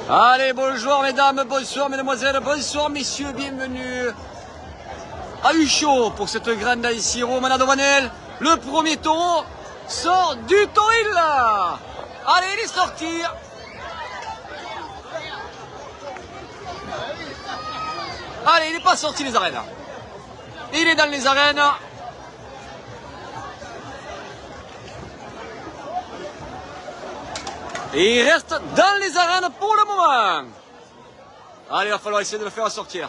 Allez, bonjour mesdames, bonsoir mesdemoiselles, bonsoir messieurs, bienvenue à Huchot pour cette grande Siro Manado Manel. Le premier taureau sort du toril. Allez, il est sorti. Allez, il n'est pas sorti des arènes. Il est dans les arènes. Et il reste dans les arènes pour le moment. Allez, il va falloir essayer de le faire sortir.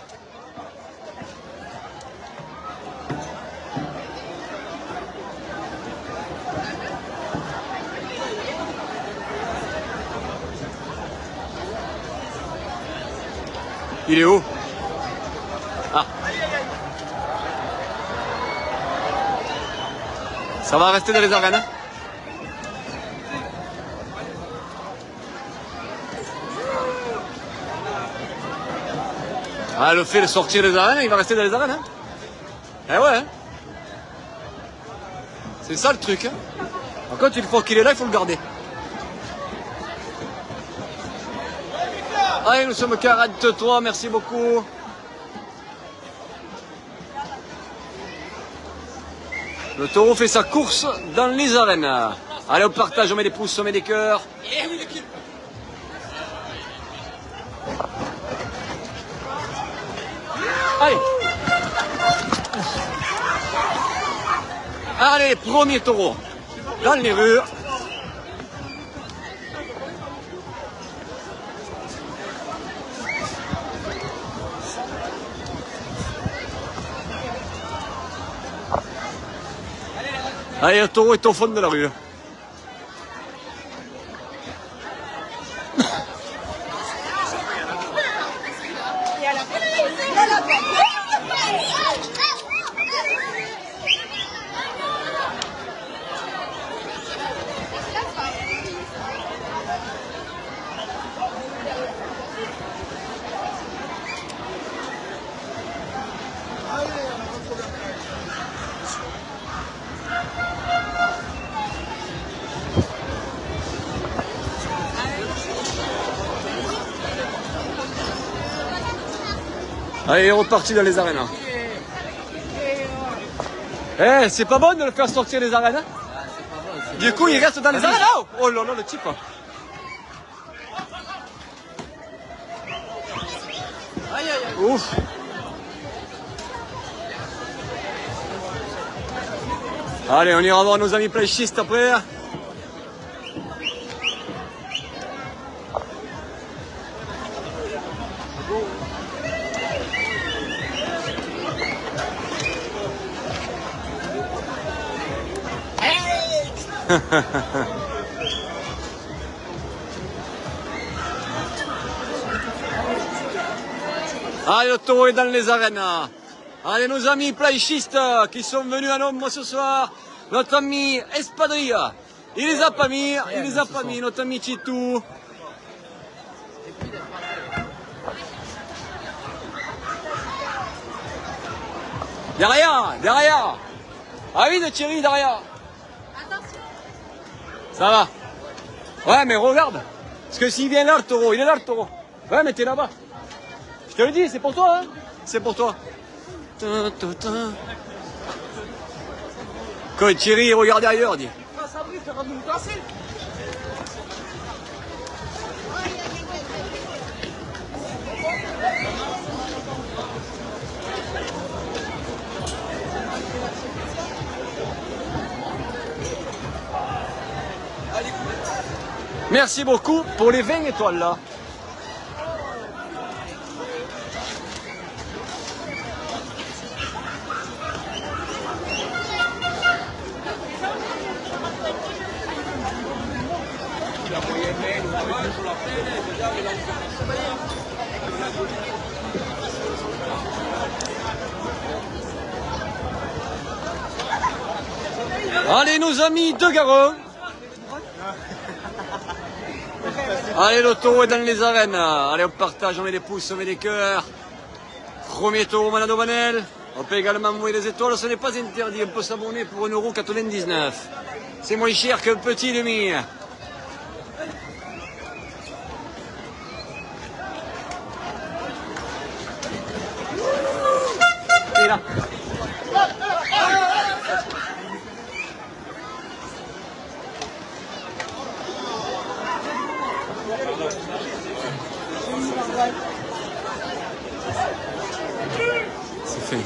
Il est où? Ah. Ça va rester dans les arènes. Ah, le fait de sortir des arènes, il va rester dans les arènes. Hein. Eh ouais. Hein. C'est ça le truc. Hein. Par contre, une fois qu'il est là, il faut le garder. Allez, nous sommes 43, merci beaucoup. Le taureau fait sa course dans les arènes. Allez, on partage, on met des pouces, on met des cœurs. Allez. Allez, premier taureau. Dans les rues. Allez, le taureau est au fond de la rue. Allez, il est reparti dans les arènes. Eh, c'est pas bon de le faire sortir des arènes. Du coup, il reste dans les arènes. Oh là là, le type. Ouf. Allez, on ira voir nos amis planchistes après. Allez, le taureau est dans les arènes. Allez, nos amis planchistes qui sont venus à nombre ce soir. Notre ami Espadrilla. Il les a pas mis, notre ami Chitou. Derrière. Ah oui, de Thierry, derrière. Ça va. Ouais, mais regarde. Parce que s'il vient là, le taureau, il est là, le taureau. Ouais, mais t'es là-bas. Je te le dis, c'est pour toi, hein. C'est pour toi. Quand Thierry regarde ailleurs, dit. Merci beaucoup pour les 20 étoiles là. Allez, nos amis de Garon. Allez, le taureau est dans les arènes. Allez, on partage, on met des pouces, on met des cœurs. Premier taureau Manado Manel. On peut également envoyer des étoiles, ce n'est pas interdit. On peut s'abonner pour 1,99 €. C'est moins cher qu'un petit demi. C'est fait.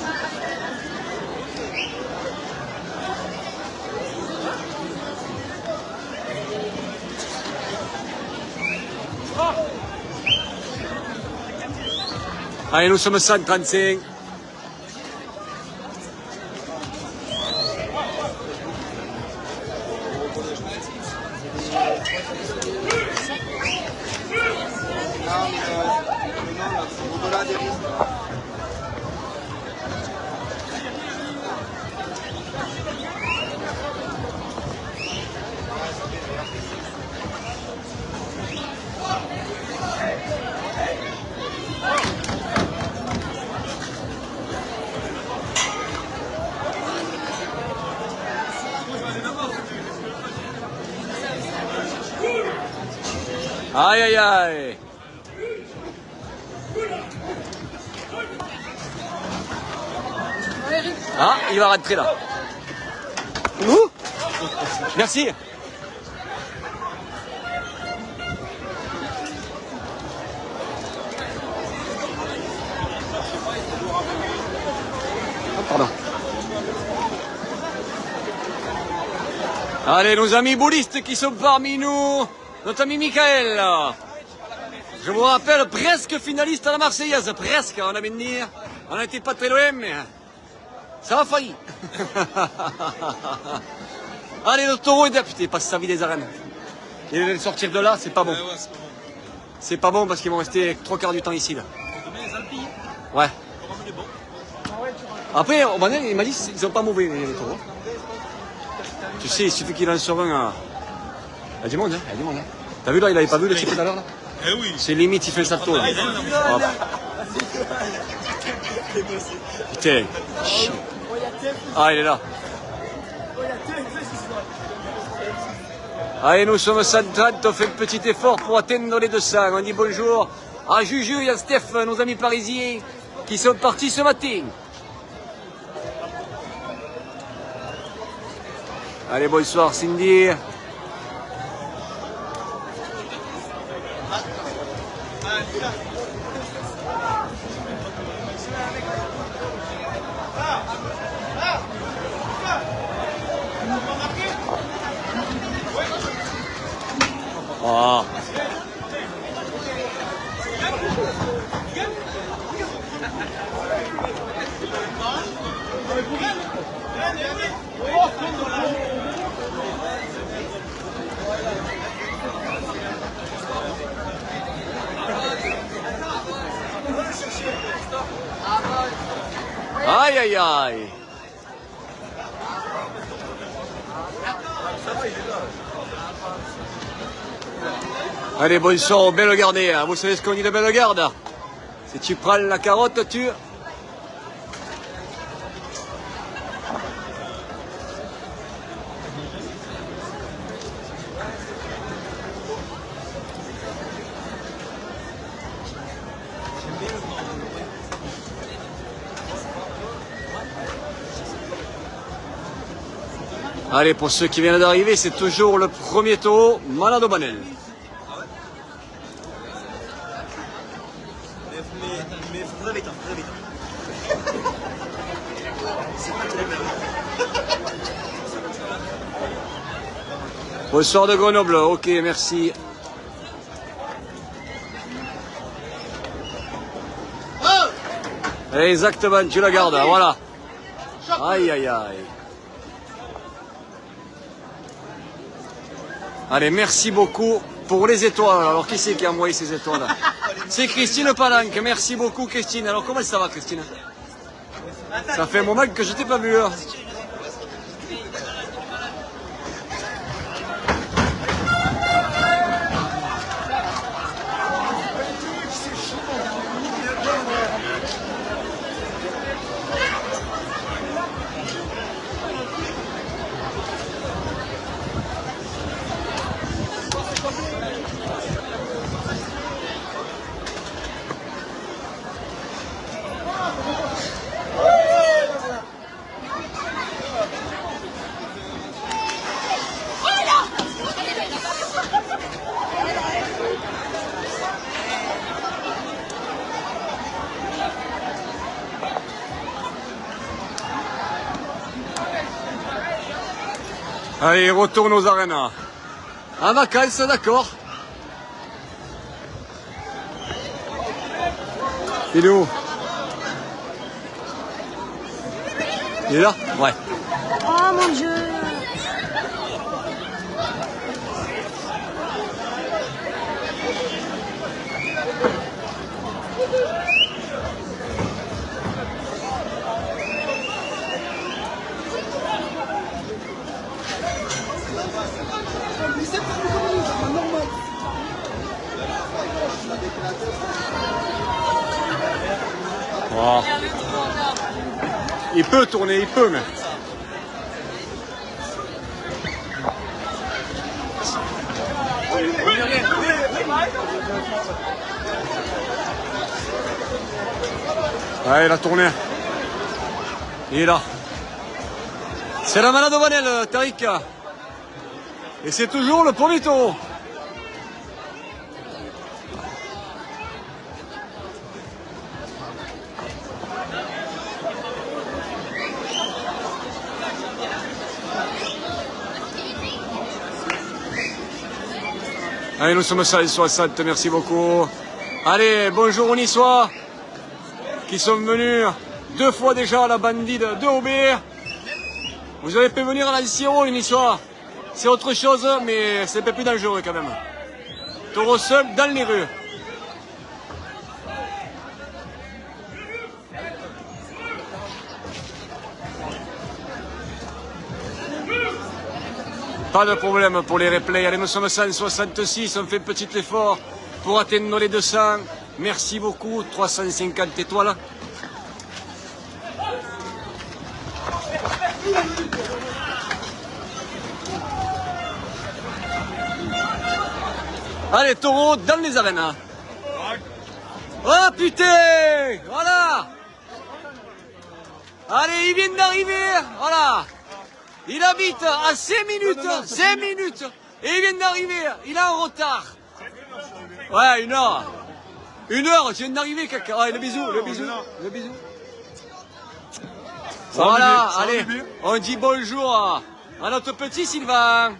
Allez, nous sommes 135. Aïe aïe aïe. Ah, il va rentrer là. Ouh. Merci. Oh, pardon. Allez, nos amis boulistes qui sont parmi nous. Notre ami Michael. Je vous rappelle, presque finaliste à la Marseillaise. Presque, on a bien dire. On n'était pas très loin, mais ça a failli. Allez, le taureau est député, passe sa vie des arènes. Il va sortir de là, c'est pas bon. C'est pas bon parce qu'ils vont rester 3/4 du temps ici. Là. Ouais. Après, il m'a dit qu'ils sont pas mauvais, les taureaux. Tu sais, il suffit qu'il en sorte un. Il y a du monde, hein. Il y a du monde, hein. T'as vu là, il avait pas vu le type tout à l'heure là. Eh oui. C'est limite, il fait le salto là. Hop. Putain. Ah, il est là. Allez, nous sommes 130, on fait un petit effort pour atteindre les 200. On dit bonjour à Juju et à Steph, nos amis parisiens, qui sont partis ce matin. Allez, bonsoir Cindy. Oh. Aïe aïe aïe. Allez, bonsoir aux belles gardées. Vous savez ce qu'on dit de belle garde? Si tu prends la carotte, tu... Allez, pour ceux qui viennent d'arriver, c'est toujours le premier taureau, Malade Banel. Bonsoir de Grenoble, ok, merci. Exactement, tu la gardes, voilà. Aïe, aïe, aïe. Allez, merci beaucoup pour les étoiles. Alors, qui c'est qui a envoyé ces étoiles? C'est Christine Palanque. Merci beaucoup, Christine. Alors, comment ça va, Christine? Ça fait un moment que je t'ai pas vu. Allez, retourne aux arénas. En vacances, d'accord. Il est où? Il est là? Ouais. Oh mon Dieu! Oh. Il peut tourner, il peut, mais... Ouais, il a tourné. Il est là. C'est la malade Vanel, Tariq. Et c'est toujours le premier taureau. Allez, nous sommes à 60, merci beaucoup. Allez, bonjour aux Niçois qui sont venus 2 fois déjà à la bandide de Aubert. Vous avez pu venir à la Siro, les Niçois. C'est autre chose, mais c'est un peu plus dangereux quand même. Taureau seul dans les rues. Pas de problème pour les replays. Allez, nous sommes à 166. On fait un petit effort pour atteindre les 200. Merci beaucoup. 350 étoiles. Allez, taureau dans les arénas. Oh putain! Voilà! Allez, il vient d'arriver. Voilà! Il habite à 5 minutes, 5 minutes, et il vient d'arriver, il est en retard. Ouais, 1 heure. 1 heure, tu viens d'arriver, caca. Ouais, le bisou, le bisou, le bisou. Voilà, allez, on dit bonjour à notre petit Sylvain.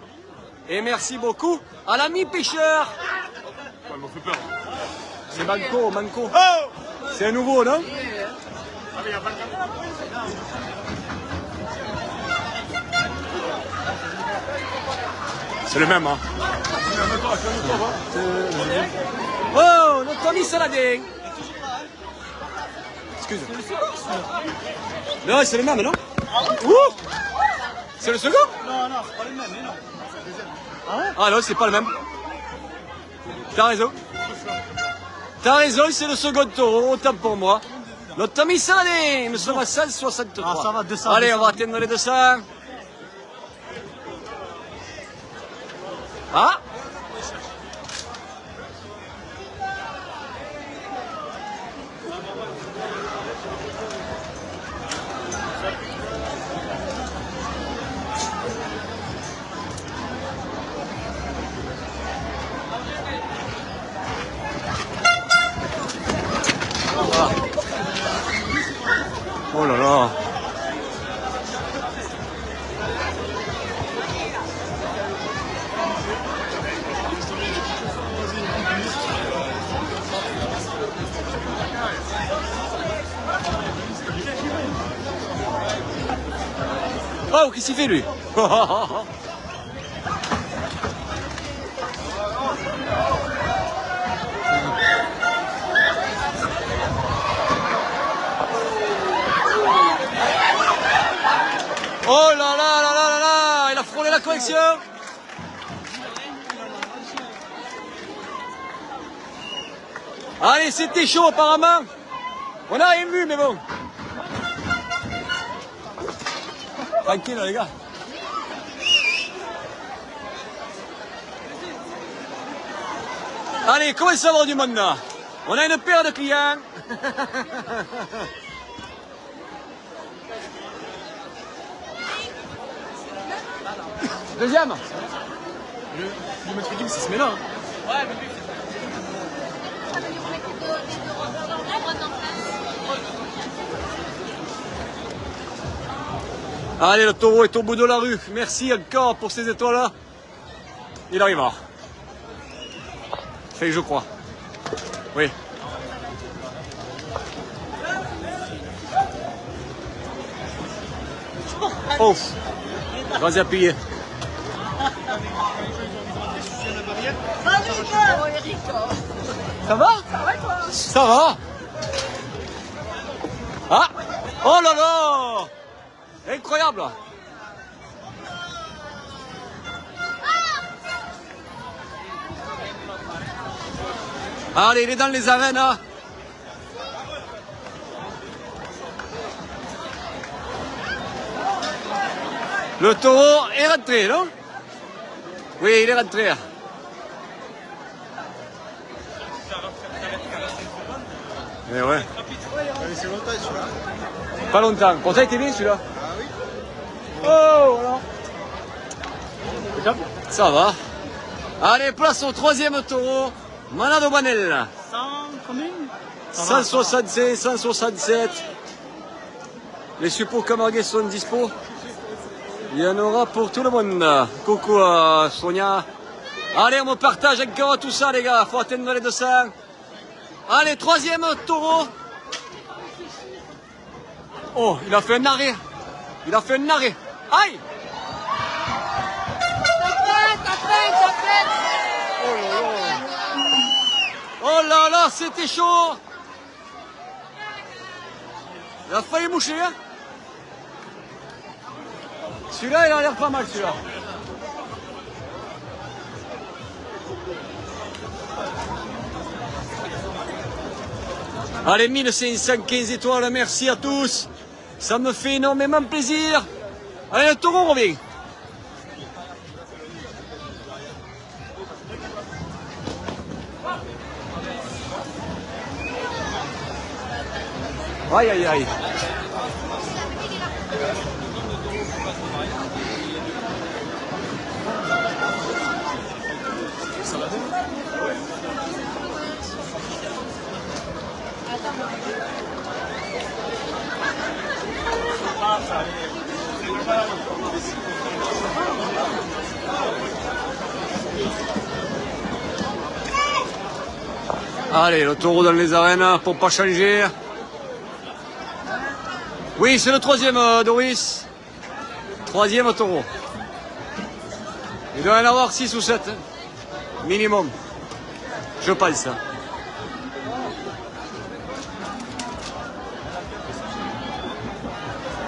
Et merci beaucoup à l'ami pêcheur. Ouais, il m'a fait peur. C'est Manco. C'est un nouveau, non? C'est le même, hein. Oh, notre ami Saladin. Excuse. Non, c'est le même, non? Ouh. C'est le second? Non, c'est pas le même, mais non. C'est le deuxième. Ah non, c'est pas le même. T'as raison. T'as raison, c'est le second taureau, autant pour moi. Notre ami Saladin, nous sommes à 163. Ah, ça va, 200. Allez, on va atteindre les 200. Ah! Oh là là! Oh, qu'est-ce qu'il fait lui? Oh là là là là là là! Il a frôlé la correction! Allez, c'était chaud apparemment! On n'a rien vu, mais bon! Tranquille les gars! Allez, commence à avoir du monde là! On a une paire de clients! Deuxième. Le maître équipe, c'est ce met-là. Ouais, mais lui, Allez, le taureau est au bout de la rue. Merci encore pour ces étoiles-là. Il arrivera. Fait, je crois. Oui. Oh, vas-y appuyer. Ça va? Ça va? Ah! Oh là là! Incroyable! Allez, il est dans les arènes. Hein. Le taureau est rentré, non? Oui, il est rentré. Eh ouais. C'est longtemps celui-là. Pas longtemps. Pour ça, il était bien celui-là? Ah oui. Oh, voilà. Ça Ça va. Allez, place au troisième taureau. Manado Banel. 100 combien? 165, 167. Les suppos camarguais sont dispo. Il y en aura pour tout le monde. Coucou Sonia. Allez, on me partage encore tout ça, les gars. Faut atteindre les 200. Allez, troisième taureau. Oh, il a fait un arrêt. Il a fait un arrêt. Aïe! Oh là là, c'était chaud. Il a failli moucher. Hein. Celui-là, il a l'air pas mal, celui-là. Allez, 1515 étoiles, merci à tous. Ça me fait énormément plaisir. Allez, le taureau revient. Aïe, aïe, aïe. Allez, le taureau dans les arènes pour pas changer. Oui, c'est le troisième, Doris. Troisième taureau. Il doit y en avoir 6 ou 7. Minimum. Je pense.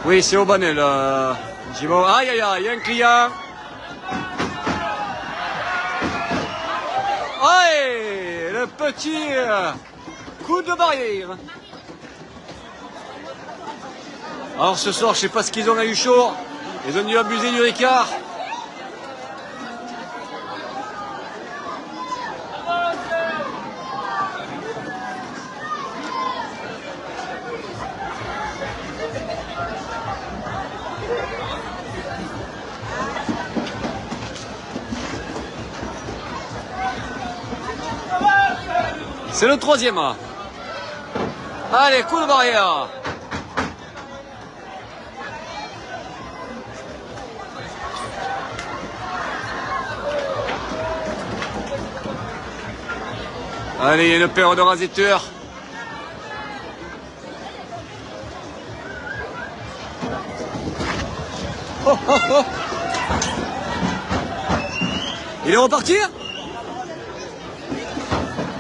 Oui, c'est au Banel. Aïe, aïe, aïe, il y a un client. Aïe, le petit coup de barrière. Alors ce soir, je sais pas ce qu'ils ont eu chaud. Ils ont dû abuser du Ricard. C'est le troisième. Allez, coup de barrière. Allez, il y a une paire de raseteurs. Oh, oh, oh. Il est reparti?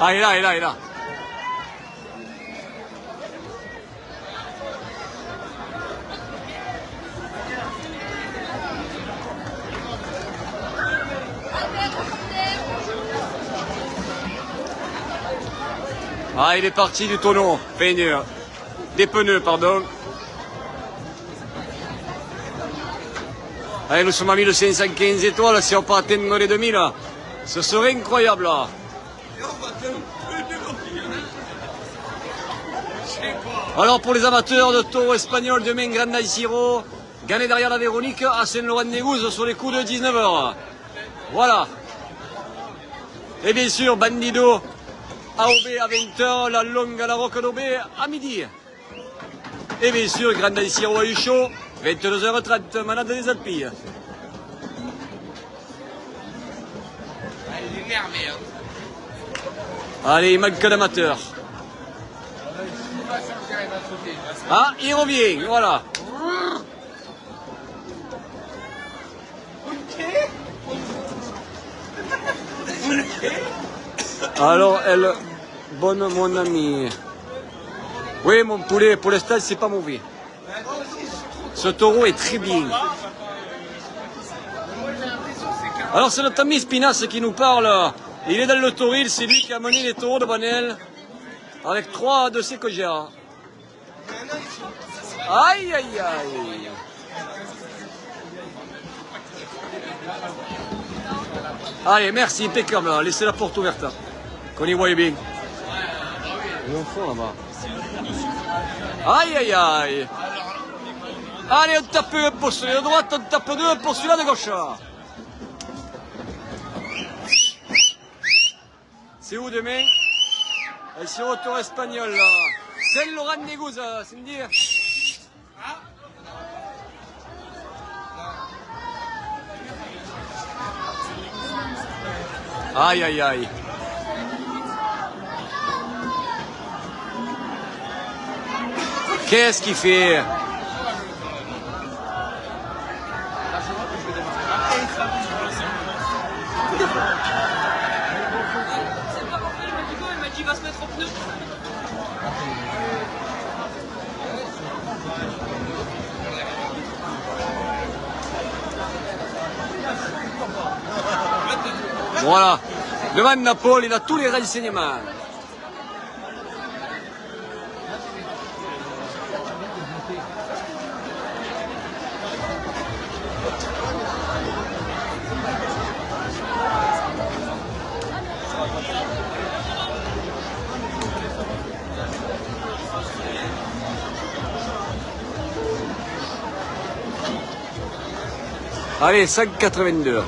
Ah, il est là, il est là, il est là. Ah, il est parti du tonneau. Enfin, des pneus, pardon. Allez, nous sommes à 1515 étoiles. Si on peut atteindre les 2000, ce serait incroyable. Alors, pour les amateurs de taureau espagnol, demain, Grand Siro, gagné derrière la Véronique à Saint-Laurent-des-Gouzes sur les coups de 19h. Voilà. Et bien sûr, Bandido. AOB à 20h, la longue à la Roque d'Aubé à midi. Et bien sûr, Grand Siro à Huchot, 22h30, Manade des Alpilles. Allez, il manque que l'amateur. Ah, il revient, voilà. Alors, elle, bonne mon ami. Oui, mon poulet, pour l'instant, c'est pas mauvais. Ce taureau est très bien. Alors, c'est notre ami Spinas qui nous parle. Il est dans le toril, c'est lui qui a mené les taureaux de Banel avec 3 de ses cogères. Aïe, aïe, aïe. Allez, merci, impeccable. Laissez la porte ouverte. Qu'on y voit bien. Il est en fond là-bas. Aïe, aïe, aïe. Allez, on tape un pour celui de droite, on tape deux pour celui-là de gauche. C'est où demain? Ici au tour espagnol là. Saint-Laurent des Gouzes, c'est me dire. Aïe aïe aïe. Qu'est-ce qu'il fait? Il va se mettre au pneu. Voilà. Devant Naples, il a tous les renseignements. Allez, 5,82.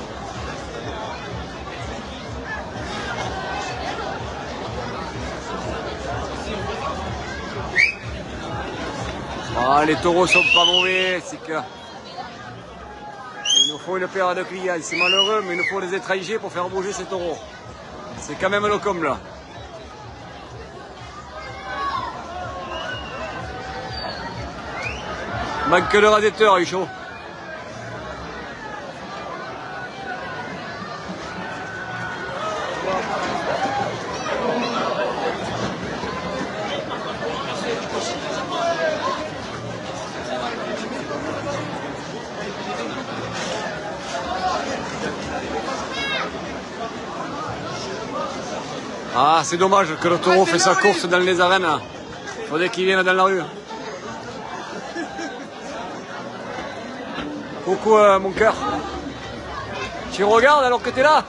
Ah, les taureaux sont pas mauvais, c'est que... Il nous faut une paire de clients, c'est malheureux, mais il nous faut des étrangers pour faire bouger ces taureaux. C'est quand même le comble là. Manque le radiateur, il est chaud. Ah, c'est dommage que le taureau fait sa course dans les arènes. Il faudrait qu'il vienne dans la rue. Coucou mon cœur. Tu regardes alors que t'es là.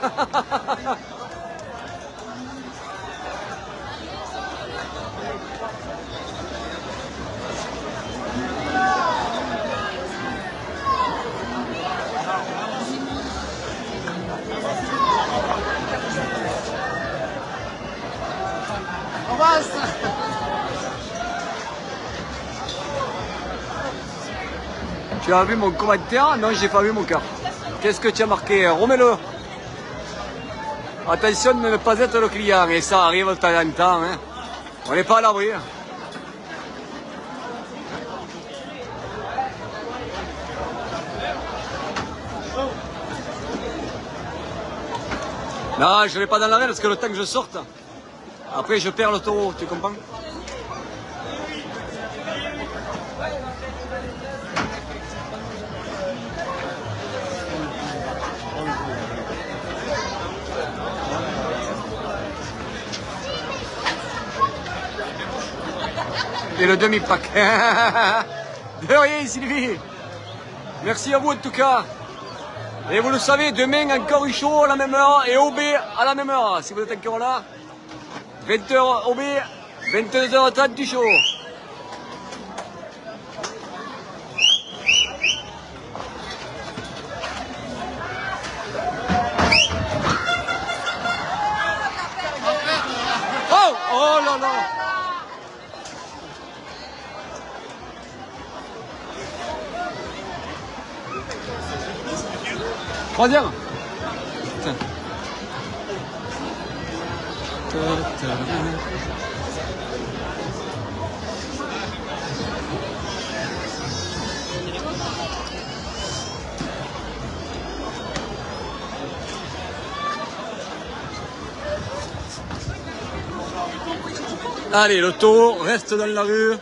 Tu as vu mon commentaire? Non, j'ai pas vu mon cœur. Qu'est-ce que tu as marqué? Remets-le. Attention de ne pas être le client, et ça arrive de temps en temps. Hein. On n'est pas à l'abri. Non, je ne vais pas dans l'arène parce que le temps que je sorte, après je perds le taureau, tu comprends? Et le demi-pack. De rien, Sylvie. Merci à vous en tout cas. Et vous le savez, demain encore Ucho à la même heure et OB à la même heure. Si vous êtes encore là, 20h OB, 22h30 du show. Oh, oh là là. Troisième. Allez, le taureau reste dans la rue.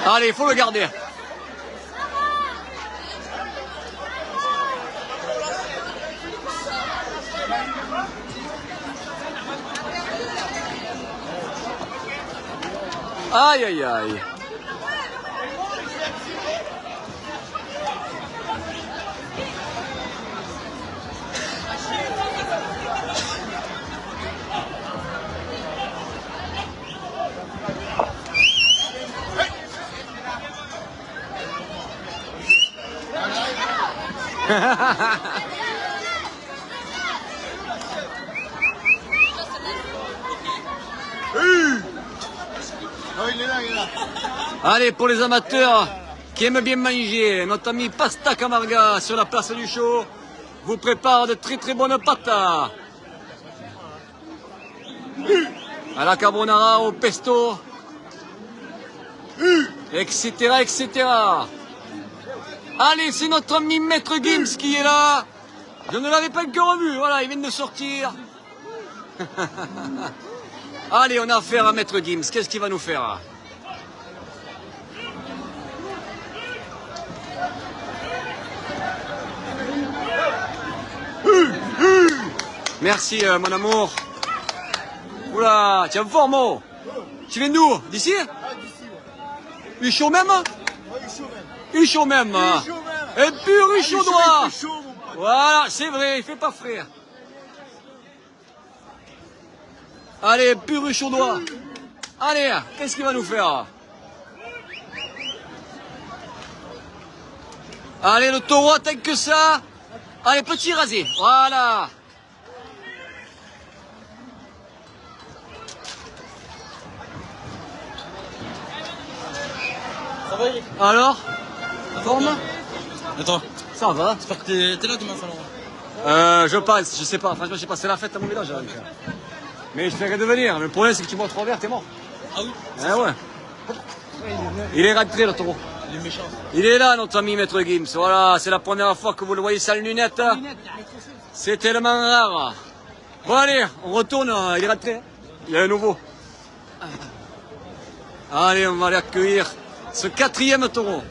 Allez, il faut le garder. Aïe, aïe, aïe. Allez, pour les amateurs qui aiment bien manger, notre ami Pasta Camarga sur la place du show vous prépare de très très bonnes pâtes. À la carbonara, au pesto, etc. etc. Allez, c'est notre ami Maître Gims qui est là. Je ne l'avais pas encore vu, voilà, il vient de sortir. Allez, on a affaire à Maître Gims, qu'est-ce qu'il va nous faire? Merci mon amour. Oula, tu es en forme, oh. Tu viens d'où? D'ici? Huchot même? Huchot même. Et pur Huchaudois. Voilà, c'est vrai, il fait pas frère. Allez, pur Huchaudois. Allez, qu'est-ce qu'il va nous faire? Allez, le taureau attaque que ça. Allez, petit rasé, voilà. Ça va, Eric? Alors? Forme? Attends. Ça va. J'espère que t'es là demain, Salon. Je pense, je sais pas, franchement je sais pas, c'est la fête à mon village. Donc. Mais je ferai devenir, le problème c'est que tu bois trop vert, t'es mort. Ah oui? Ah ouais. Il est rentré le taureau. Il est méchant. Il est là notre ami Maître Gims, voilà, c'est la première fois que vous le voyez sans lunettes. C'est tellement rare. Bon allez, on retourne, il est rentré. Il y a un nouveau. Allez, on va aller accueillir ce quatrième taureau.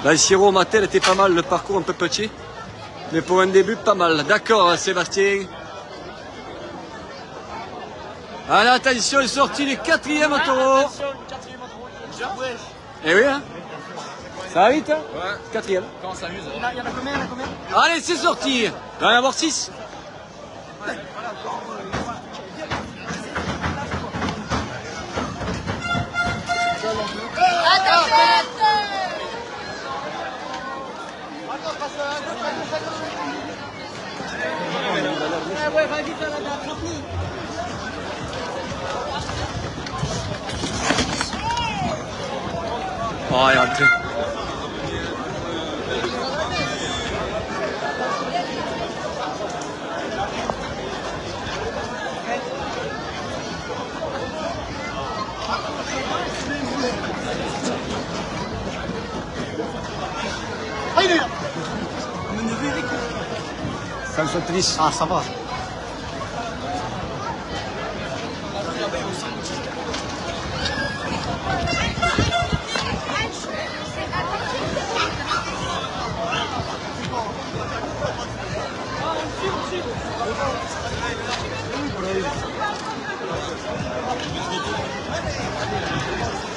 La Siro Matel était pas mal, le parcours un peu petit. Mais pour un début, pas mal. D'accord, Sébastien. Allez, attention, il est sorti du quatrième taureau. Eh oui, hein. Ça va vite, hein? Ouais. Quatrième. Quand on s'amuse. Il y en a combien? Allez, c'est sorti. Il va y en avoir 6. Oh, il est rentré. Ah, il est là. 170. Ah, ça va.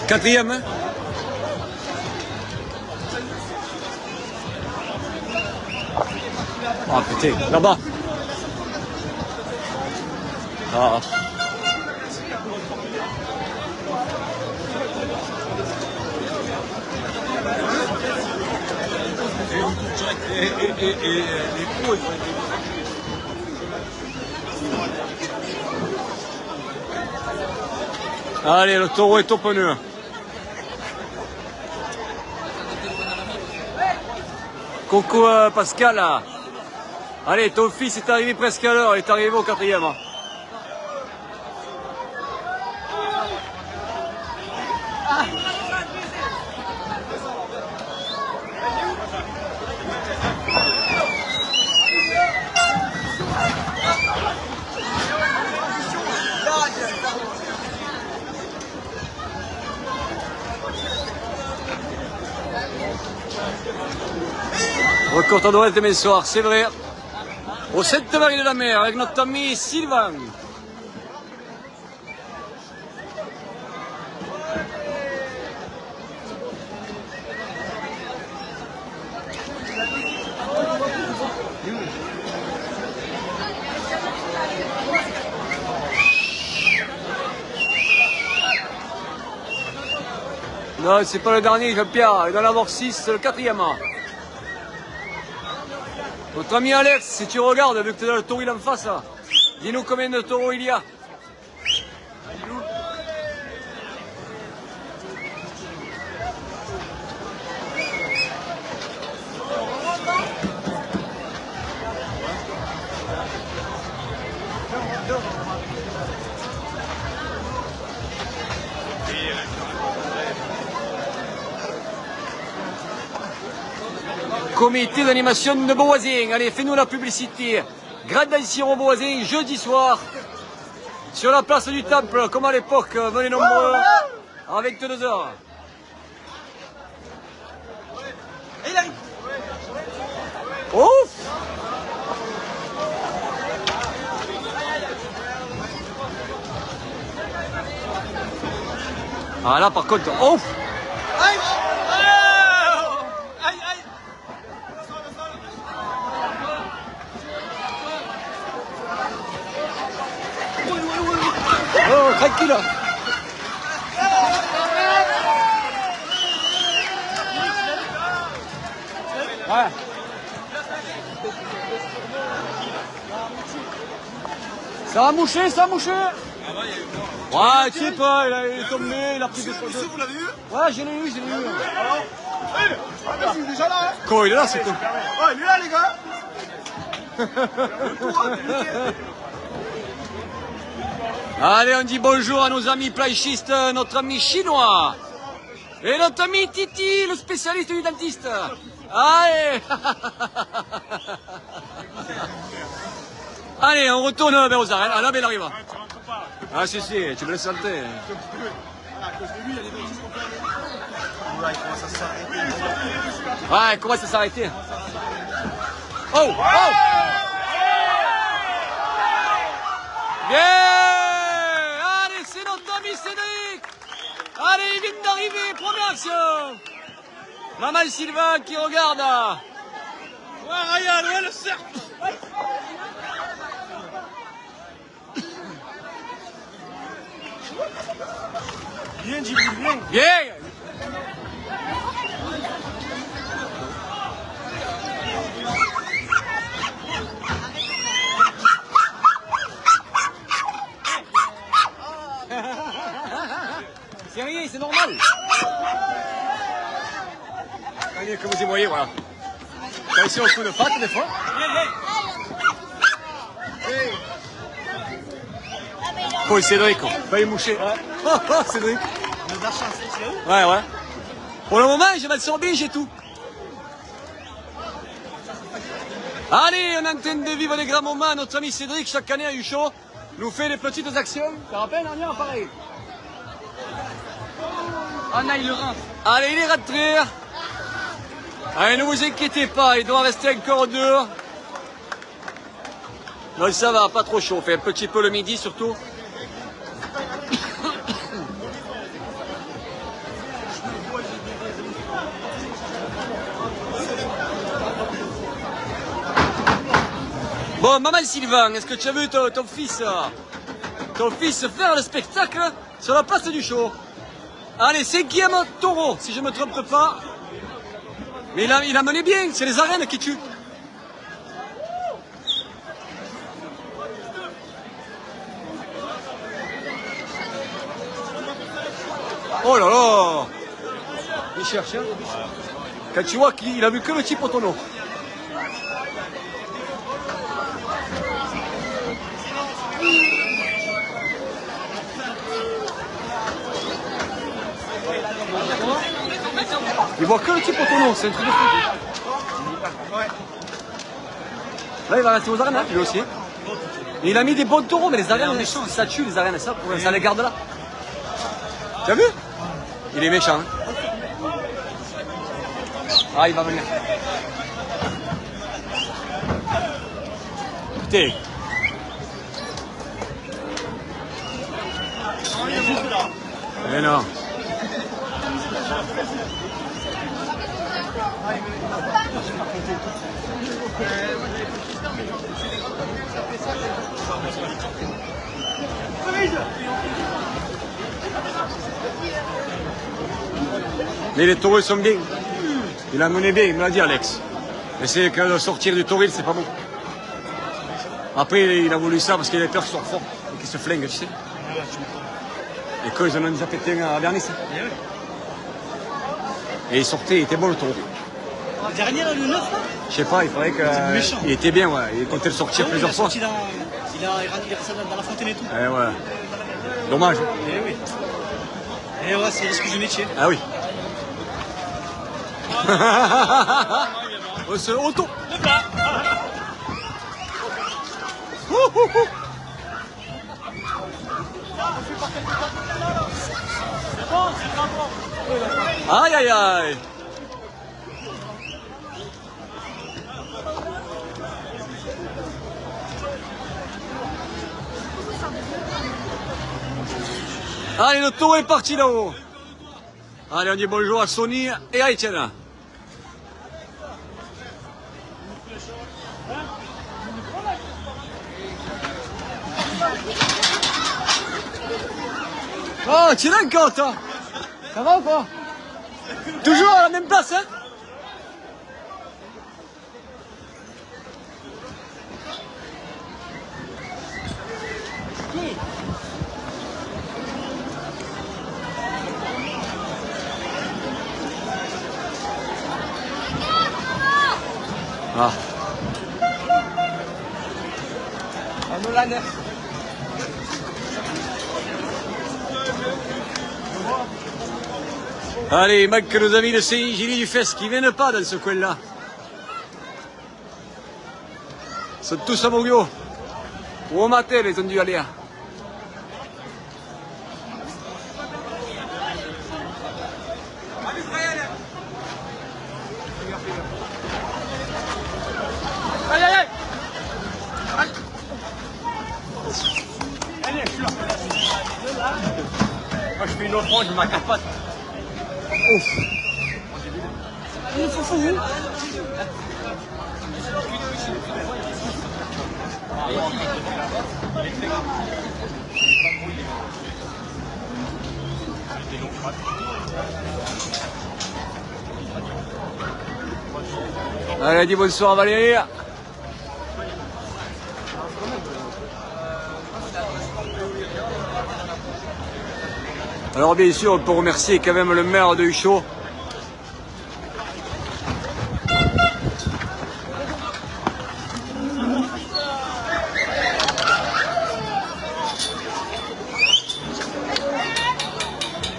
Quatrième, hein? Ah putain, là-bas. Ah. Et les pros, ils vont être... Allez, le taureau est au pneu. Coucou Pascal. Allez, ton fils est arrivé presque à l'heure, il est arrivé au 4e. Record d'adresse demain soir, c'est vrai. Au Sainte-Marie de la Mer avec notre ami Sylvain. Non, c'est pas le dernier, Jean-Pierre. Il doit en avoir 6, c'est le 4e. Notre ami Alex, si tu regardes, vu que tu as le taureau en face, dis-nous combien de taureaux il y a. Comité d'animation de Beauvoisin. Allez, fais-nous la publicité. Grande Dansiro Beauvoisin, jeudi soir. Sur la place du Temple, comme à l'époque, venez nombreux. À 22h. Il arrive. Ouf! Ah là, par contre, ouf! Aïe. Aïe, aïe. Oh, tranquille! Ouais. Ça a mouché, ça a mouché! Ouais, tu sais pas, il est tombé, il a pris des photos. Vous l'avez eu? Ouais, je l'ai eu, je l'ai eu. Il est déjà là, hein? Quoi, il est là, c'est tout. Ouais, il est là, les gars. Allez, on dit bonjour à nos amis planchistes, notre ami chinois. Et notre ami Titi, le spécialiste du dentiste. Allez. Allez, on retourne aux arènes. Ah là, mais il arrive. Ah si, si, tu me laisses salter. Ouais, il commence à s'arrêter. Oh, oh. Bien. Allez, c'est notre ami Cédric. Allez, il vient d'arriver, première action. Maman Sylvain qui regarde. Ouais, Ryan, ouais, le cercle. Viens, Djibril, viens. Bien. C'est rien, c'est normal. Allez, comme vous voyez, voilà. Attention au coup de patte, des fois. Oh, Cédric, pas y moucher. Oh, oh, Cédric. Ouais, ouais. Pour le moment, j'ai mal sorbet, j'ai tout. Allez, on est en train de vivre des grands moments. Notre ami Cédric, chaque année à Huchot, nous fait des petites actions. Tu te rappelles, on y a pareil. Ah non, il le rentre. Allez, il est rentré. Allez, ne vous inquiétez pas, il doit rester encore 2. Non, ça va, pas trop chaud. Fait un petit peu le midi surtout. Bon, maman Sylvain, est-ce que tu as vu ton fils faire le spectacle sur la place du show? Allez, 5e taureau, si je ne me trompe pas. Mais il a mené bien, c'est les arènes qui tuent. Oh là là! Il cherche, hein? Quand tu vois qu'il a vu que le type au tonneau. Il voit que le type au tonneau, c'est un truc de fou. Là, il va rester aux arènes, hein, lui aussi. Et il a mis des bons taureaux, mais les arènes, ça tue les arènes, ça les garde là. Tu as vu? Il est méchant. Hein. Ah, il va venir. Putain. Mais non. Mais les taureaux sont bien. Il a mené bien, il me l'a dit Alex. Mais c'est que de sortir du tauril, c'est pas bon. Après, il a voulu ça parce qu'il avait peur qu'il soit fort et qu'il se flingue, tu sais. Et quand ils en ont déjà pété un à Bernice. Et il sortait, il était bon le taureau. Le dernier, là, le 9, là? Je sais pas, il faudrait que. Il était bien, ouais. Il comptait le sortir plusieurs fois. Il est resté dans la fontaine et tout. Eh ouais. Dommage. Eh oui. Eh ouais, c'est le risque du métier. Ah oui. C'est auto. Aïe aïe aïe. Allez, le taureau est parti là-haut. Allez, on dit bonjour à Sony et à Etienne. Oh, tu es là encore, toi? Ça va ou pas? Toujours à la même place, hein? Ah. Allez, il manque que nos amis de Saint-Gilles-du-Fès qui viennent pas dans ce coin-là. Ils sont tous à Morio. Ou au matin, ils ont dû aller. Allez, allez. Allez, je suis là. Moi, je fais une autre fois, je m'accapare pas. Ouf. Il faut fou. Allez, dis bonsoir Valérie. Alors bien sûr, on peut remercier quand même le maire de Huchot.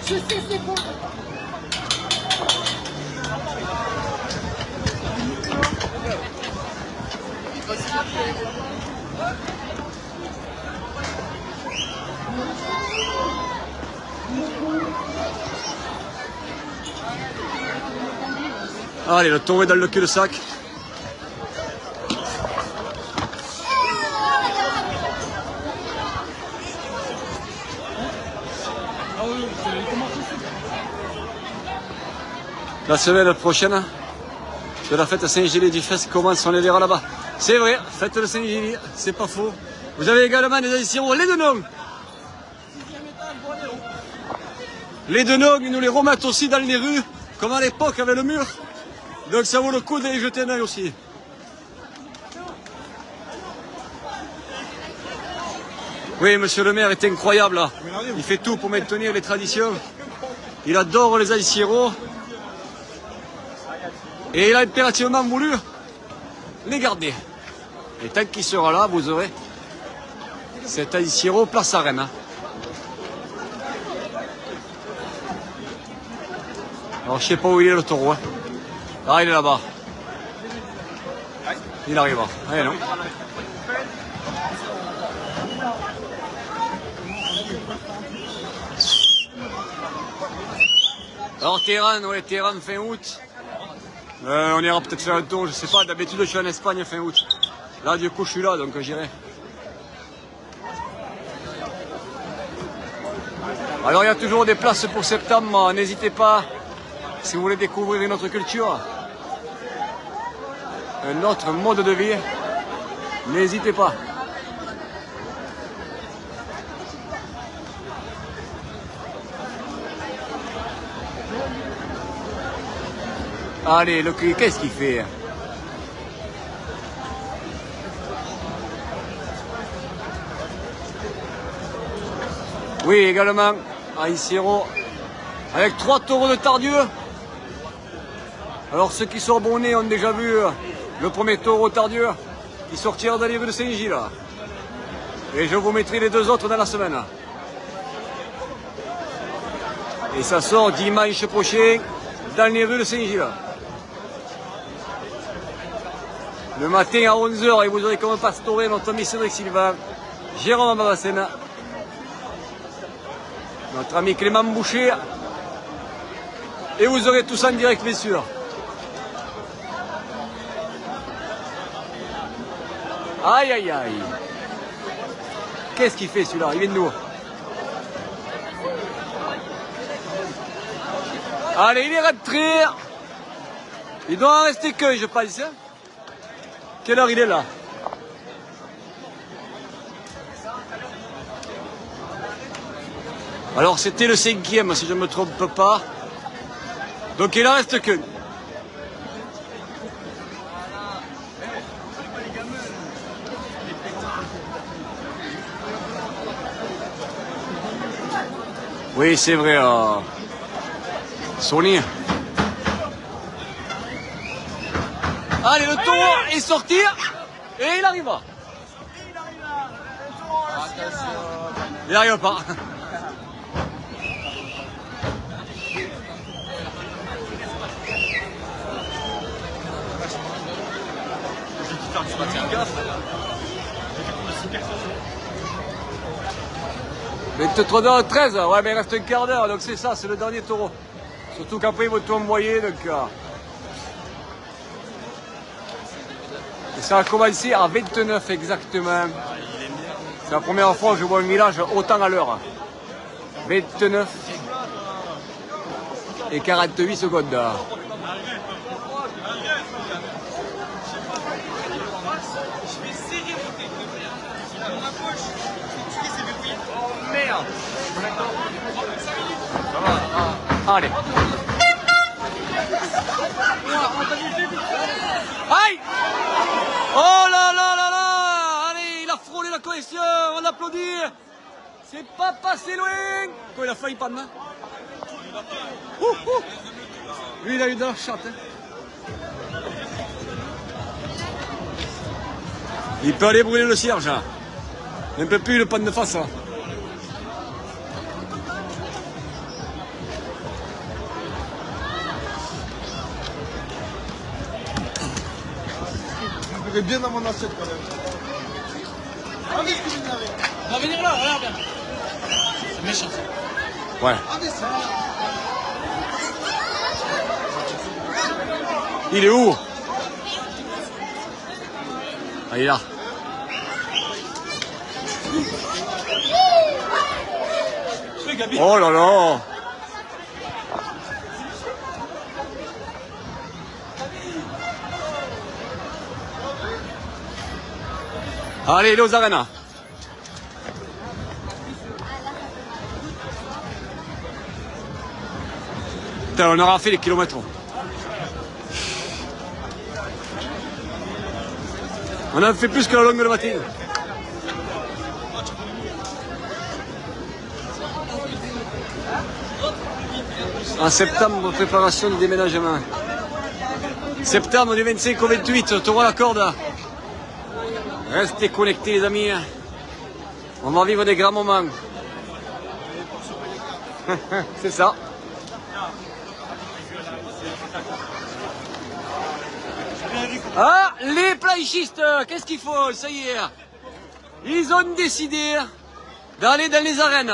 Je sais, c'est bon. Allez, le taureau est dans le cul-de-sac. La semaine prochaine, de la fête Saint-Gilles-du-Fès commence, on les verra là-bas. C'est vrai, fête de Saint-Gilles, c'est pas faux. Vous avez également des anciens les deux noms. Les deux noms, ils nous les remettent aussi dans les rues, comme à l'époque avec le mur. Donc ça vaut le coup d'aller jeter un œil aussi. Oui, monsieur le maire est incroyable là. Il fait tout pour maintenir les traditions. Il adore les aïsiros. Et il a impérativement voulu les garder. Et tant qu'il sera là, vous aurez cet aïsiro place Arène. Alors je sais pas où il est le taureau. Hein. Ah, il est là-bas. Il arrive. Allez, non. Alors Téhéran, ouais, Téhéran fin août. On ira peut-être faire un tour, je sais pas, d'habitude je suis en Espagne fin août. Là du coup je suis là donc j'irai. Alors il y a toujours des places pour septembre, n'hésitez pas si vous voulez découvrir une autre culture, un autre mode de vie, n'hésitez pas. Allez, qu'est-ce qu'il fait? Oui, également, à Isiro, avec 3 taureaux de Tardieu. Alors, ceux qui sont abonnés ont déjà vu le premier taureau Tardieu qui sortira dans les rues de Saint-Gilles. Et je vous mettrai les 2 autres dans la semaine. Et ça sort dimanche prochain dans les rues de Saint-Gilles. Le matin à 11h, et vous aurez comme pastoré notre ami Cédric Sylvain, Jérôme Babassène, notre ami Clément Boucher, et vous aurez tout ça en direct, bien sûr. Aïe, aïe, aïe. Qu'est-ce qu'il fait celui-là? Il vient de nous. Allez, il est rentré. Il doit en rester que, je pense. Quelle heure il est là? Alors c'était le 5e si je ne me trompe pas. Donc il en reste que. Oui, c'est vrai. Sony. Allez, le taureau est sorti et il arriva. Il n'arrive pas. Mais 13, ouais, mais il reste un quart d'heure, donc c'est ça, c'est le dernier taureau. Surtout qu'après, ils vont tout envoyer, donc. Et ça a commencé à 29 exactement. C'est la première fois que je vois un village autant à l'heure. 29 et 48 secondes. Merde. Allez. Aïe! Oh là là là là! Allez, il a frôlé la correction, on l'applaudit! C'est pas passé loin! Quoi, il a failli pas de main? Lui, il a eu de la chatte. Hein. Il peut aller brûler le cierge. Hein. Il ne peut plus le panne de face. Hein. Bien dans mon assiette quand même. Ah, mais ce que On va venir là, regarde bien. C'est méchant ça. Ouais. Ah, mais ça. Il est où? Ah, il est là. Oh là là! Allez, il est aux arénas. Putain, on aura fait les kilomètres. On en fait plus que la longue de matin. En septembre, préparation du déménagement. Septembre du 25 au 28, tu vois la corde. Restez connectés les amis. On va vivre des grands moments. C'est ça. Ah, les planchistes, qu'est-ce qu'il faut? Ça y est. Ils ont décidé d'aller dans les arènes.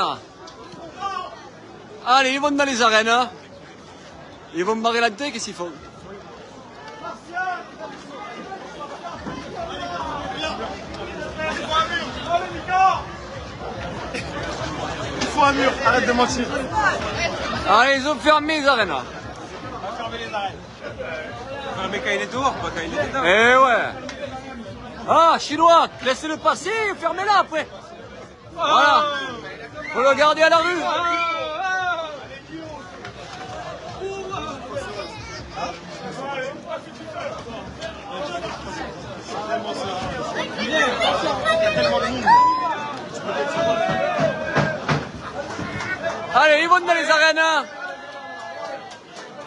Allez, ils vont dans les arènes. Ils vont barrer l'entrée, qu'est-ce qu'ils font? Il faut un mur, arrête de mentir. Allez, ils ont fermé les arènes. On va fermer les arènes. Mais quand il est dehors, pas quand il est dedans. Eh ouais. Ah, chinois, laissez-le passer, fermez-la après. Voilà. Faut le garder à la rue. Allez, ils vont dans les arènes.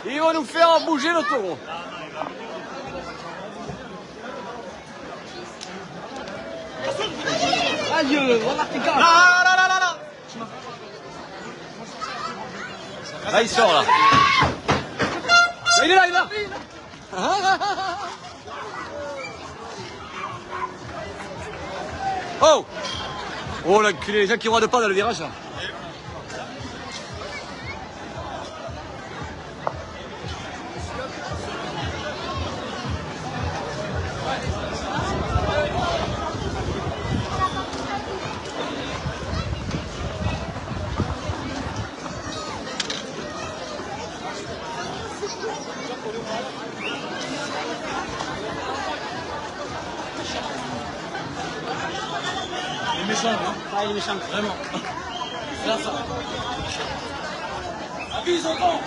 Ils vont nous faire bouger le taureau. Adieu, remarque tes gars. Là, il sort là. Il est là, il est là. Oh! Oh l'enculé, les gens qui ne regardent pas dans le virage là. Il est méchant, hein. Ah, il est méchant. Vraiment. Regarde ça. Abuse autant.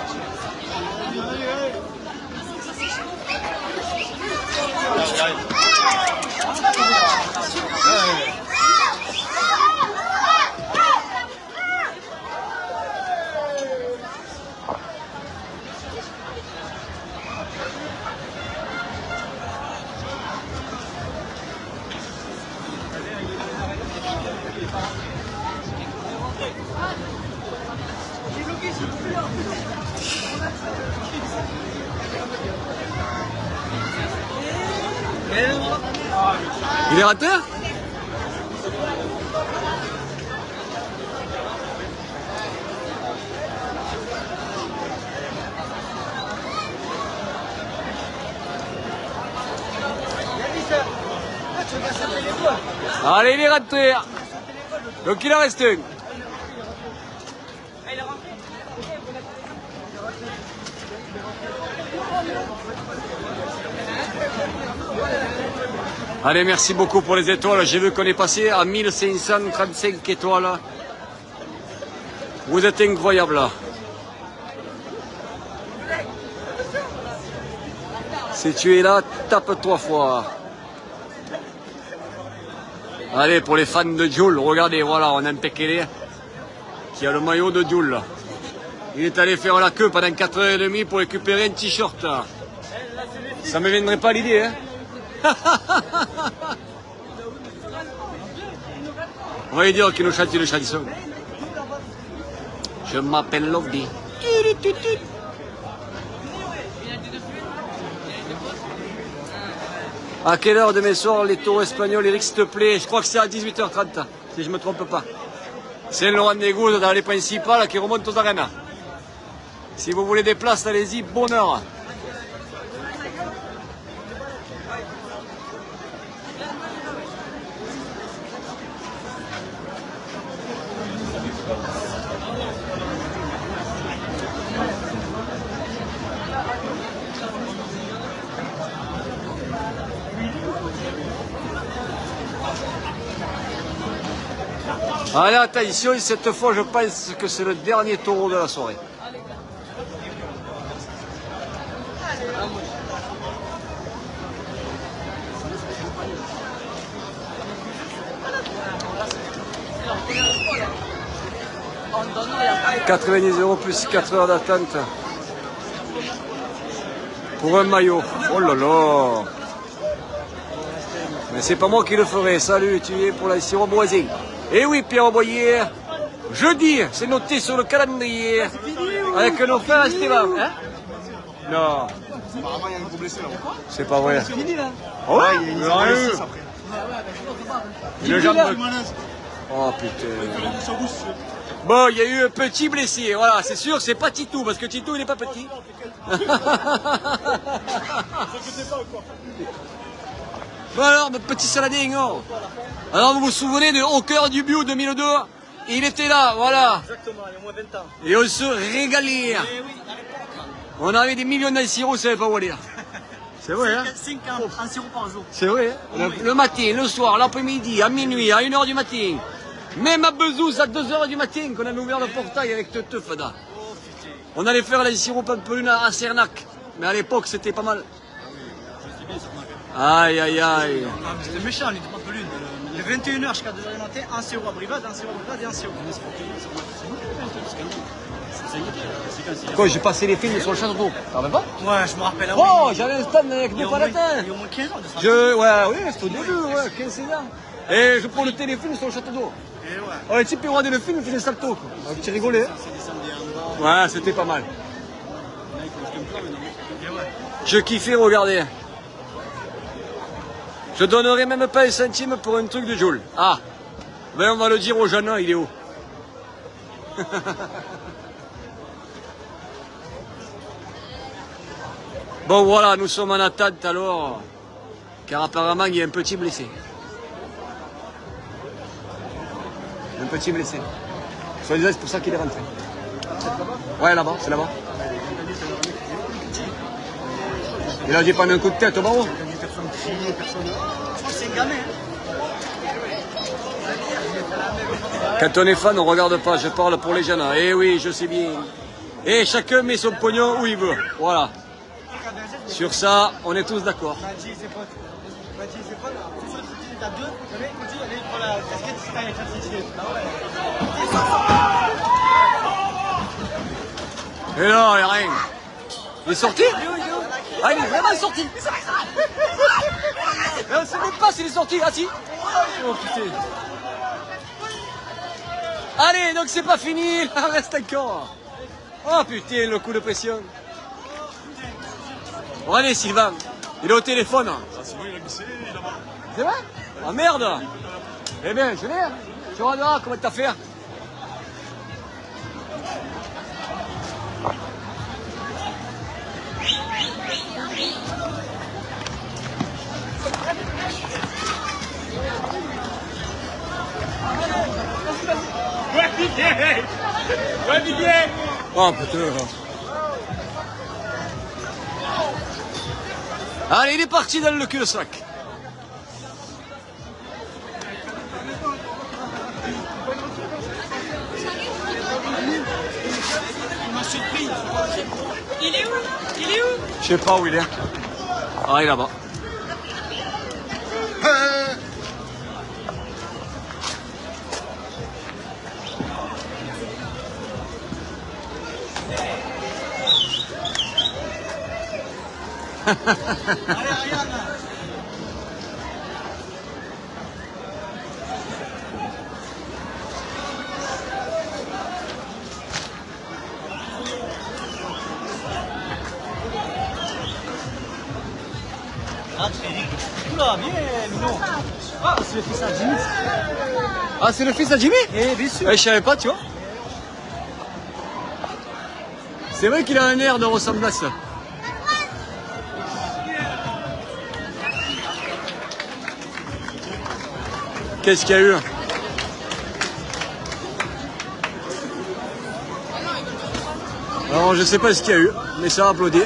Il est raté? Allez, il est raté. Donc il en reste un. Allez, merci beaucoup pour les étoiles. J'ai vu qu'on est passé à 1535 étoiles. Vous êtes incroyables. Si tu es là, tape 3 fois. Allez, pour les fans de Jules, regardez, voilà, on a un Pekele qui a le maillot de Jules. Il est allé faire la queue pendant 4h30 pour récupérer un t-shirt. Ça ne me viendrait pas l'idée, hein. On va lui dire qu'il nous chante une chanson. Je m'appelle Lobby. À quelle heure demain soir les taureaux espagnols, Eric, s'il te plaît? Je crois que c'est à 18h30, si je ne me trompe pas. C'est le rendez-vous dans les principales qui remontent aux arènes. Si vous voulez des places, allez-y, bonheur. Allez, attention, cette fois je pense que c'est le dernier taureau de la soirée. 90 € plus 4 heures d'attente. Pour un maillot. Oh là là. Mais c'est pas moi qui le ferai. Salut, tu es pour la sirop voisin. Eh oui, Pierre Boyer. Jeudi, c'est noté sur le calendrier. Avec nos frères Esteban. Hein? Non. Apparemment, il y a un gros blessé là. C'est pas vrai. C'est fini là. Oh ouais, il y a un blessé après. le jambe. Oh putain. Bon, il y a eu un petit blessé. Voilà, c'est sûr, c'est pas Titou, parce que Titou, il n'est pas petit. Bon alors, mon petit Saladin, oh. Alors, vous vous souvenez de Au cœur du Bio 2002? Il était là, voilà. Exactement, il y a au moins 20 ans. Et on se régalait. On avait des millions de sirop, on savait pas où aller. C'est vrai, hein? 5 ans, un sirop par jour. C'est vrai, hein? Le matin, le soir, l'après-midi, à minuit, à 1h du matin. Même à Bezous, à 2h du matin, qu'on avait ouvert le portail avec Teuf, là. On allait faire les sirops Pampelune à Cernac. Mais à l'époque, c'était pas mal. Aïe, aïe, aïe. Ah, mais c'était méchant, les Pampelune. Les 21h jusqu'à 2h du matin, un sirop à Brivade, un sirop à Brivade et un sirop. Quand j'ai passé les films sur le château d'eau, t'en rappelles pas? Ouais, je me rappelle. Oh, j'avais un stand avec il y des a au moins palatins. 15 ans de ça. Ouais, c'est au début, ouais, 15 ans. Et je prends le téléfilm sur le château d'eau. Et ouais. Oh, les types, ils regardaient le film, ils faisaient des saltos, quoi. Un petit rigolé. C'est descendu en bas. Ouais, c'était pas mal. Et ouais. Je kiffais regarder. Je donnerais même pas un centime pour un truc de Joule. Ah, ben on va le dire au jeune, il est où? Bon voilà, nous sommes en attente alors, car apparemment il y a un petit blessé. Un petit blessé. Soit-disant c'est pour ça qu'il est rentré. Ouais, là-bas, c'est là-bas. Il a dû prendre un coup de tête au barreau. Je crois que c'est un gamin. Quand on est fan, on regarde pas, je parle pour les jeunes. Eh oui, je sais bien. Et chacun met son pognon où il veut. Voilà. Sur ça, on est tous d'accord. Mathis, c'est potes. Mathis, c'est potes. C'est ça, il y a deux. Le mec, il dit, allez, il prend la casquette, c'est avec la petite. Et non, il n'y a rien. Il est sorti? Ah, il est vraiment sorti. Mais on ne sait même pas s'il est sorti. Ah si. Oh putain. Allez, donc c'est pas fini. Il en reste encore. Oh putain, le coup de pression. Bon allez Sylvain, il est au téléphone. C'est vrai, il a glissé là-bas. C'est vrai? Ah merde. Eh bien, je l'ai. Tu regarderas comment t'as fait. Ouais, Didier! Ouais, Didier! Oh putain. Allez, il est parti dans le cul-de-sac. Il m'a surpris. Il est où? Il est où? Je sais pas où il est. Ah, il est là-bas. Allez, regarde là. Ah, tu fais rire. Oula, bien, Mino. Ah, c'est le fils à Jimmy. Ah, c'est le fils à Jimmy? Eh, bien sûr. Je savais pas, tu vois. C'est vrai qu'il a un air de ressemblance. Qu'est-ce qu'il y a eu? Alors je sais pas ce qu'il y a eu, mais ça a applaudi.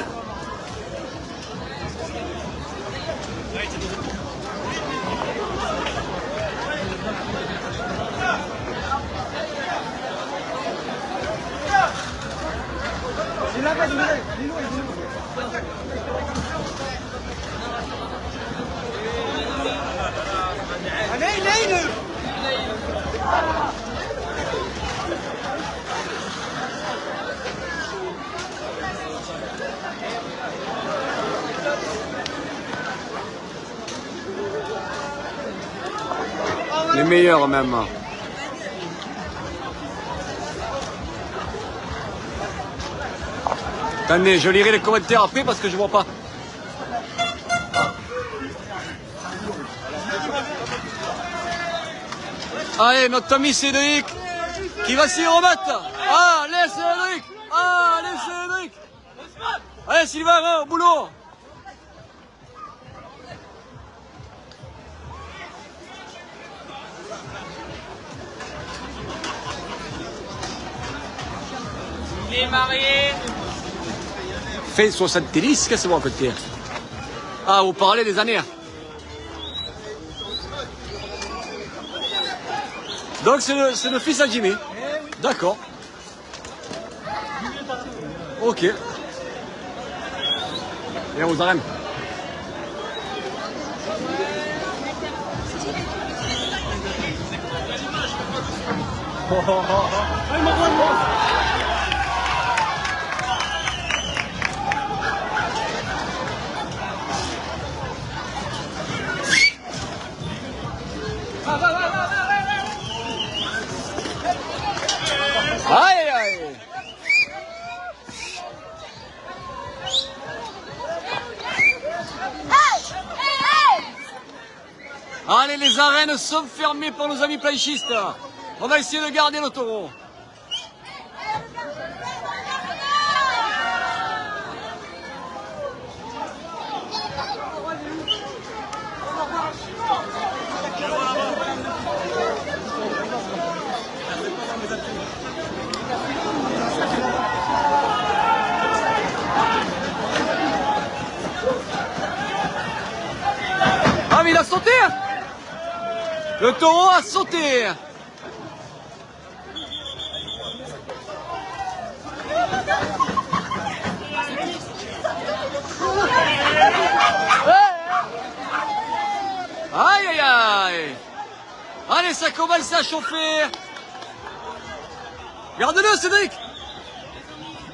meilleurs même. Attendez, je lirai les commentaires après parce que je vois pas. Allez, notre ami Cédric qui va s'y remettre. Allez Cédric. Allez Cédric. Allez Sylvain, au boulot. Il est marié. Fait 70, qu'est-ce que c'est bon à côté? Ah, vous parlez des années. Donc c'est le fils à Jimmy. D'accord. Ok. Et aux arènes. Aïe aïe. Allez, les arènes sont fermées pour nos amis planchistes. On va essayer de garder le taureau. Ah mais il a sauté. Le taureau a sauté. Aïe aïe aïe. Allez, ça commence à chauffer. Garde-le Cédric.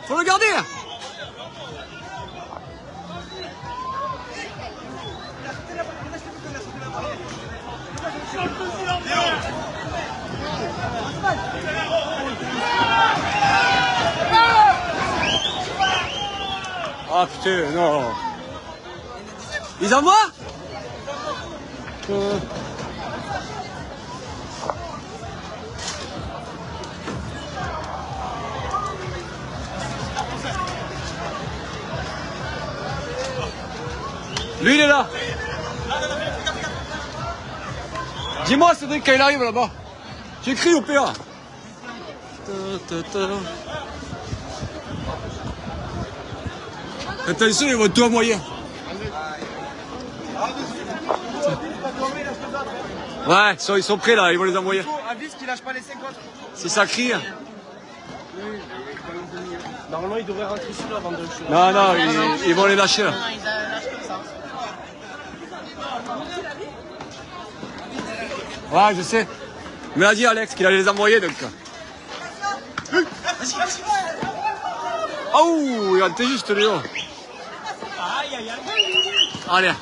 Faut le garder. Ah putain, non. Ils envoient Lui il est là. Dis-moi Cédric quand il arrive là-bas. J'écris au PA. Attention, ils vont tout envoyer. Ouais, ils sont prêts là, ils vont les envoyer. Avise qu'il lâche pas les 50. Si ça crie. Normalement, il devrait rentrer ici là avant de le choisir. Non, non, ils vont les lâcher là. Ils lâchent comme ça. Ouais, je sais. Il m'a dit Alex qu'il allait les envoyer donc. Oh, il rentre juste Léo. Aïe, aïe, aïe. Allez.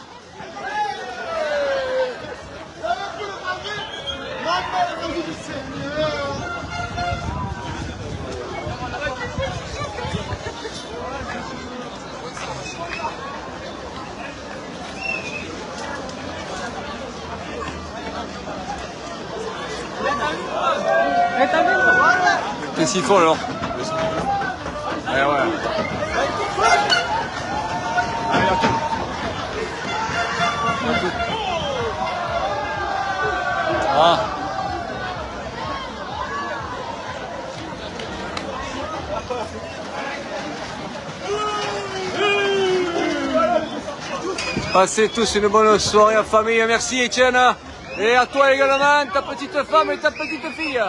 Qu'est-ce qu'il faut alors? Eh ouais. Allez, là, tout. Ah. Passez tous une bonne soirée en famille. Merci Étienne. Et à toi également, ta petite femme et ta petite fille.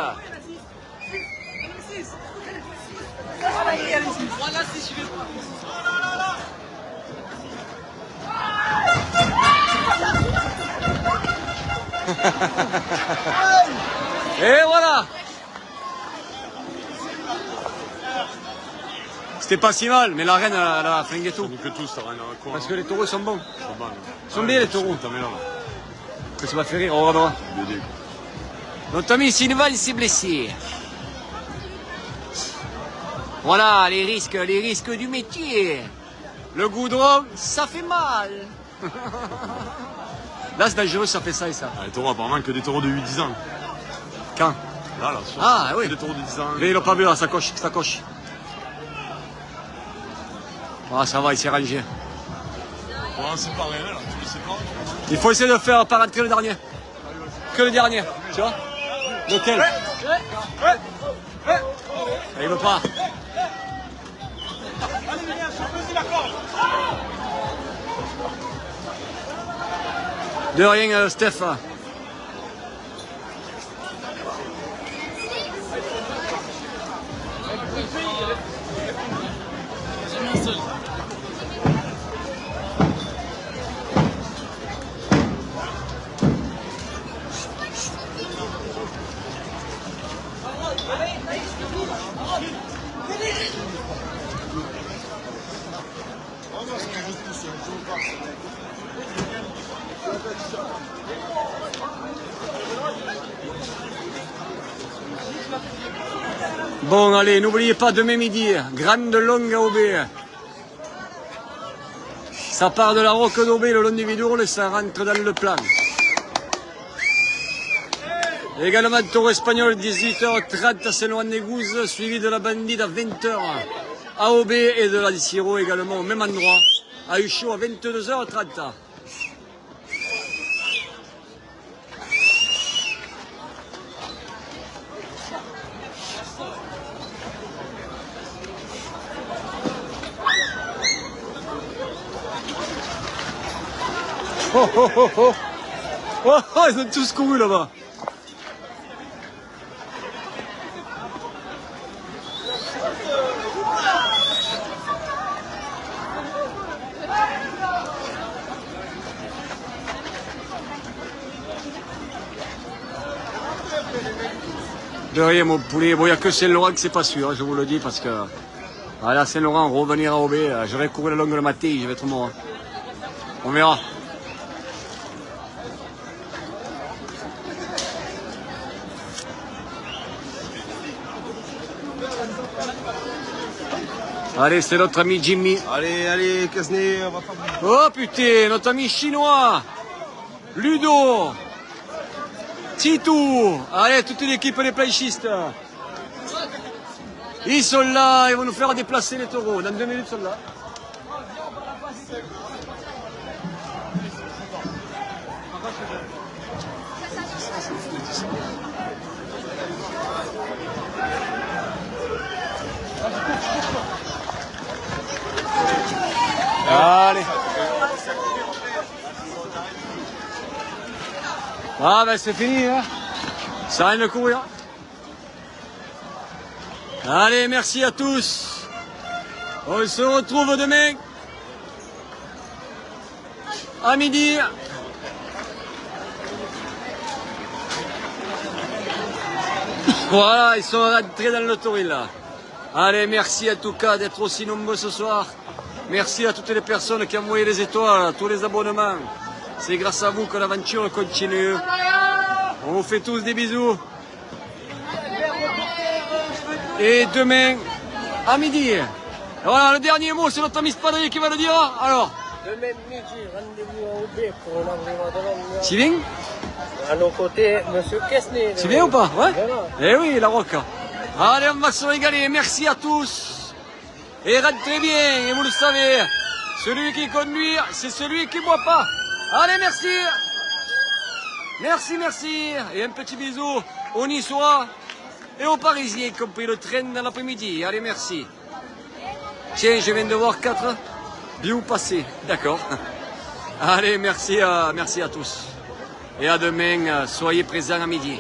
Et voilà. C'était pas si mal, mais la reine elle a flingué tout. Que tout, ça rien à quoi. Parce que les taureaux sont bons. Ils sont bons. Ils sont bien les taureaux. T'en mets là. Que ça m'a fait rire, on reviendra. Notre ami Sylvain s'est blessé. Voilà les risques du métier. Le goudron, ça fait mal. Là, c'est dangereux, ça fait ça et ça. Ah, les taureaux, apparemment, que des taureaux de 8-10 ans. Quand? Là, sur- Ah, oui. que des taureaux de 10 ans. Mais il n'a pas vu, là, ça coche. Ah, ça va, il s'est rangé. Ouais, c'est pareil, là, tu le sais pas. Il faut essayer de faire pas rentrer le dernier. Que le dernier, tu vois? Lequel? Il veut pas. De rien, Steph. Bon, allez, n'oubliez pas, demain midi, grande longue à Aubé. Ça part de la Roque d'Aubé le long du Vidourle et ça rentre dans le plan. Également, taureau espagnol, 18h30 à Saint-Laurent-des-Gouzes, suivi de la bandite à 20h à Aubé et de la Siro également au même endroit, à Huchot à 22h30. Oh, oh, oh, oh. Oh, oh, ils ont tous couru là-bas. De rien, mon poulet. Bon, il n'y a que Saint-Laurent que c'est pas sûr, je vous le dis, parce que à la Saint-Laurent, revenir à Aubé, je vais courir la longue le matin, je vais être mort. On verra. Allez, c'est notre ami Jimmy. Allez, Casney, on va pas... Oh putain, notre ami chinois. Ludo. Titou. Allez, toute l'équipe des planchistes. Ils sont là, ils vont nous faire déplacer les taureaux. Dans 2 minutes, ils sont là. Allez. Ah ben c'est fini, hein. Ça arrête de courir. Allez, merci à tous. On se retrouve demain à midi. Voilà, ils sont rentrés dans le toril là. Allez, merci en tout cas d'être aussi nombreux ce soir. Merci à toutes les personnes qui ont envoyé les étoiles, tous les abonnements. C'est grâce à vous que l'aventure continue. On vous fait tous des bisous. Et demain, à midi. Voilà, le dernier mot, c'est notre ami Spadrier qui va le dire. Alors. Demain midi, rendez-vous à Aubé pour l'entraînement de l'Angleterre. Tu viens? À nos côtés, monsieur Kesney. Tu viens ou pas? Ouais. Voilà. Eh oui, la roca. Allez, on va se régaler. Merci à tous. Et rentrez bien, et vous le savez, celui qui conduit, c'est celui qui ne boit pas. Allez, merci. Merci, merci. Et un petit bisou aux Niçois et aux Parisiens qui ont pris le train dans l'après-midi. Allez, merci. Tiens, je viens de voir 4 bio passés. D'accord. Allez, merci à tous. Et à demain, soyez présents à midi.